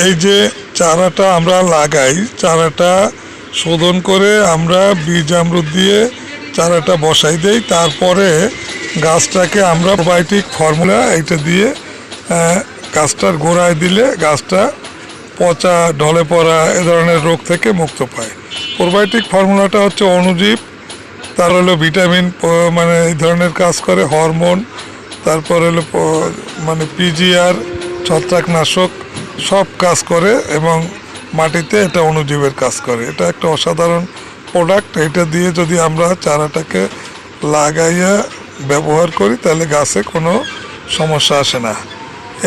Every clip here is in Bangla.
এই যে চারাটা আমরা লাগাই, চারাটা শোধন করে আমরা বীজ আমরুদ দিয়ে চারাটা বসাই দেই। তারপরে গাছটাকে আমরা প্রোবায়োটিক ফর্মুলা এটা দিয়ে গাছটার গোড়ায় দিলে গাছটা পচা, ঢলে পড়া এ ধরনের রোগ থেকে মুক্ত পায়। প্রোবায়োটিক ফর্মুলাটা হচ্ছে অণুজীব, তার হলো ভিটামিন, মানে এই ধরনের কাজ করে, হরমোন, তারপর হলো মানে পিজিআর, ছত্রাকনাশক সব কাজ করে এবং মাটিতে এটা অণুজীবের কাজ করে। এটা একটা অসাধারণ প্রোডাক্ট। এটা দিয়ে যদি আমরা চারাটাকে লাগাইয়া ব্যবহার করি তাহলে গাছে কোনো সমস্যা আসে না।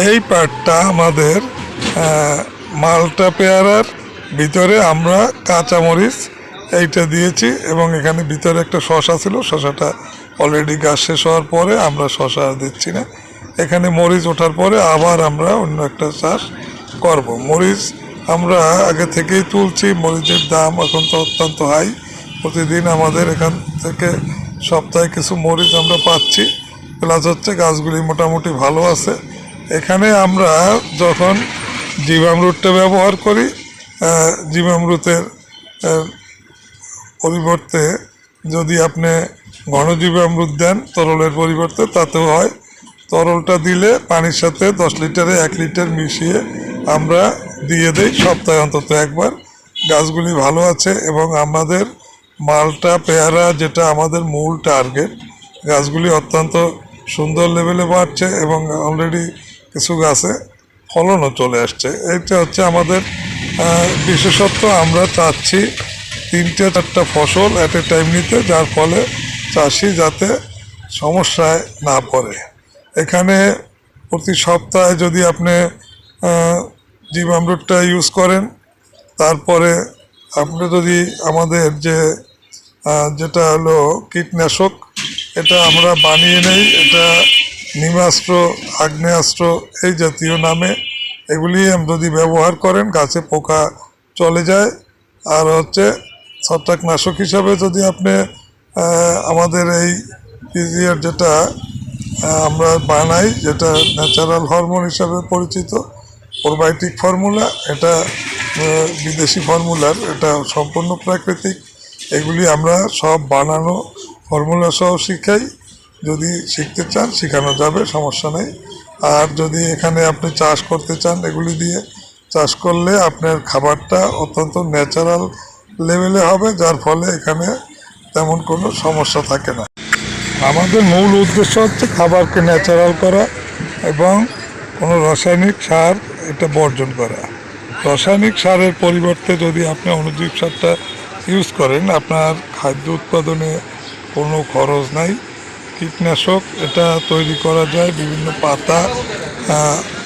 এই পার্টটা আমাদের মালটা পেয়ারার ভিতরে আমরা কাঁচামরিচ এইটা দিয়েছি এবং এখানে ভিতরে একটা শসা ছিল, শসাটা অলরেডি গাছ শেষ হওয়ার পরে আমরা শসা দিচ্ছি না। এখানে মরিচ ওঠার পরে আবার আমরা অন্য একটা চাষ করব। মরিচ আমরা আগে থেকেই তুলছি, মরিচের দাম এখন তো অত্যন্ত হাই। প্রতিদিন আমাদের এখান থেকে সপ্তাহে কিছু মরিচ আমরা পাচ্ছি, প্লাস হচ্ছে গাছগুলি মোটামুটি ভালো আছে। এখানে আমরা যখন জীবামৃতটা ব্যবহার করি, জীবামৃতের পরিবর্তে যদি আপনি ঘন জীবামৃত দেন তরলের পরিবর্তে, তাতেও হয়। তরলটা দিলে পানির সাথে 10 লিটারে 1 লিটার মিশিয়ে আমরা দিয়ে দেই সপ্তাহে অন্তত একবার। গাছগুলি ভালো আছে এবং আমাদের মালটা পেয়ারা যেটা আমাদের মূল টার্গেট, গাছগুলি অত্যন্ত সুন্দর লেভেলে বাড়ছে এবং অলরেডি কিছু গাছে ফলনও চলে আসছে। এইটা হচ্ছে আমাদের বিশেষত্ব। আমরা চাচ্ছি 3-4টা ফসল অ্যাট এ টাইম নিতে, যার ফলে চাষি যাতে সমস্যায় না পড়ে। এখানে প্রতি সপ্তাহে যদি আপনি জীবামৃতটা ইউজ করেন, তারপরে আপনি যদি আমাদের যেটা হলো কীটনাশক, এটা আমরা বানিয়ে নেই, এটা নিমাস্ত্র, আগ্নেয়াস্ত্র এই জাতীয় নামে, এগুলি যদি ব্যবহার করেন গাছে পোকা চলে যায়। আর হচ্ছে ছত্রাকনাশক হিসাবে যদি আপনি আমাদের এই পিজিআর যেটা আমরা বানাই, যেটা ন্যাচারাল হরমোন হিসাবে পরিচিত, প্রোবায়োটিক ফর্মুলা, এটা বিদেশি ফর্মুলার, এটা সম্পূর্ণ প্রাকৃতিক। এগুলি আমরা সব বানানো ফর্মুলা সহ শিখাই। যদি শিখতে চান শেখানো যাবে, সমস্যা নেই। আর যদি এখানে আপনি চাষ করতে চান, এগুলি দিয়ে চাষ করলে আপনার খাবারটা অত্যন্ত ন্যাচারাল লেভেলে হবে, যার ফলে এখানে তেমন কোনো সমস্যা থাকে না। আমাদের মূল উদ্দেশ্য হচ্ছে খাবারকে ন্যাচারাল করা এবং কোনো রাসায়নিক সার এটা বর্জন করা। রাসায়নিক সারের পরিবর্তে যদি আপনি অণুজীব সারটা ইউজ করেন, আপনার খাদ্য উৎপাদনে কোনো খরচ নাই। কীটনাশক এটা তৈরি করা যায় বিভিন্ন পাতা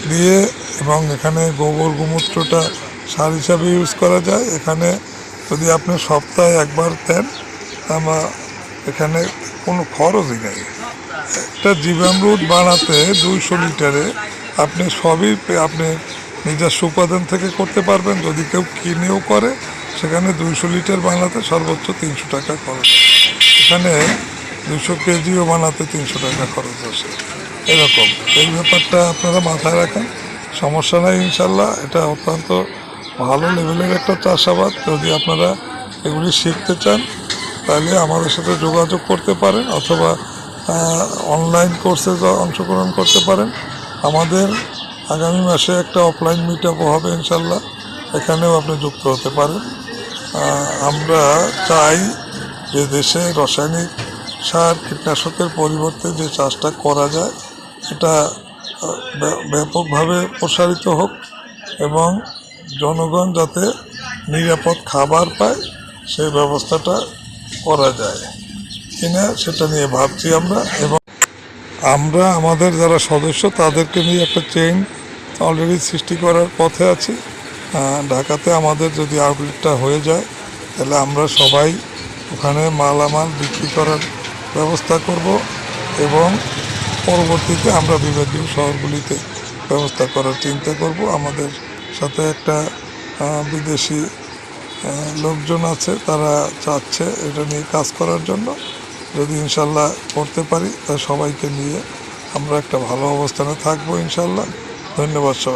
দিয়ে, এবং এখানে গোবর গোমূত্রটা সার হিসাবে ইউজ করা যায়। এখানে যদি আপনি সপ্তাহে একবার দেন, আমার এখানে কোনো খরচই নেই। একটা জীবামৃত বানাতে 200 লিটারে আপনি সবই আপনি নিজস্ব উপাদান থেকে করতে পারবেন। যদি কেউ কিনেও করে, সেখানে 200 লিটার বানাতে সর্বোচ্চ 300 টাকা খরচ। এখানে 200 কেজিও বানাতে 300 টাকা খরচ আসে। এরকম এই ব্যাপারটা আপনারা মাথায় রাখেন, সমস্যা নেই ইনশাল্লাহ। এটা অত্যন্ত ভালো লেভেলের একটা চাষাবাদ। যদি আপনারা এগুলি শিখতে চান তাহলে আমাদের সাথে যোগাযোগ করতে পারেন, অথবা অনলাইন কোর্সে অংশগ্রহণ করতে পারেন। আমাদের আগামী মাসে একটা অফলাইন মিট আপও হবে ইনশাল্লাহ, এখানেও আপনি যুক্ত হতে পারেন। আমরা চাই যে দেশে রাসায়নিক সার কীটনাশকের পরিবর্তে যে চাষটা করা যায়, এটা ব্যাপকভাবে প্রসারিত হোক এবং জনগণ যাতে নিরাপদ খাবার পায় সেই ব্যবস্থাটা করা যায় কিনা সেটা নিয়ে ভাবছি আমরা। এবং আমরা আমাদের যারা সদস্য তাদেরকে নিয়ে একটা চেইন অলরেডি সৃষ্টি করার পথে আছি। ঢাকাতে আমাদের যদি আউটলেটটা হয়ে যায়, তাহলে আমরা সবাই ওখানে মালামাল বিক্রি করার ব্যবস্থা করব এবং পরবর্তীতে আমরা বিভাগীয় শহরগুলিতে ব্যবস্থা করার চিন্তা করব। আমাদের সাথে একটা বিদেশি লোকজন আছে, তারা চাচ্ছে এটা নিয়ে কাজ করার জন্য। যদি ইনশাল্লাহ করতে পারি তা সবাইকে নিয়ে আমরা একটা ভালো অবস্থানে থাকবো ইনশাল্লাহ। ধন্যবাদ সবাই।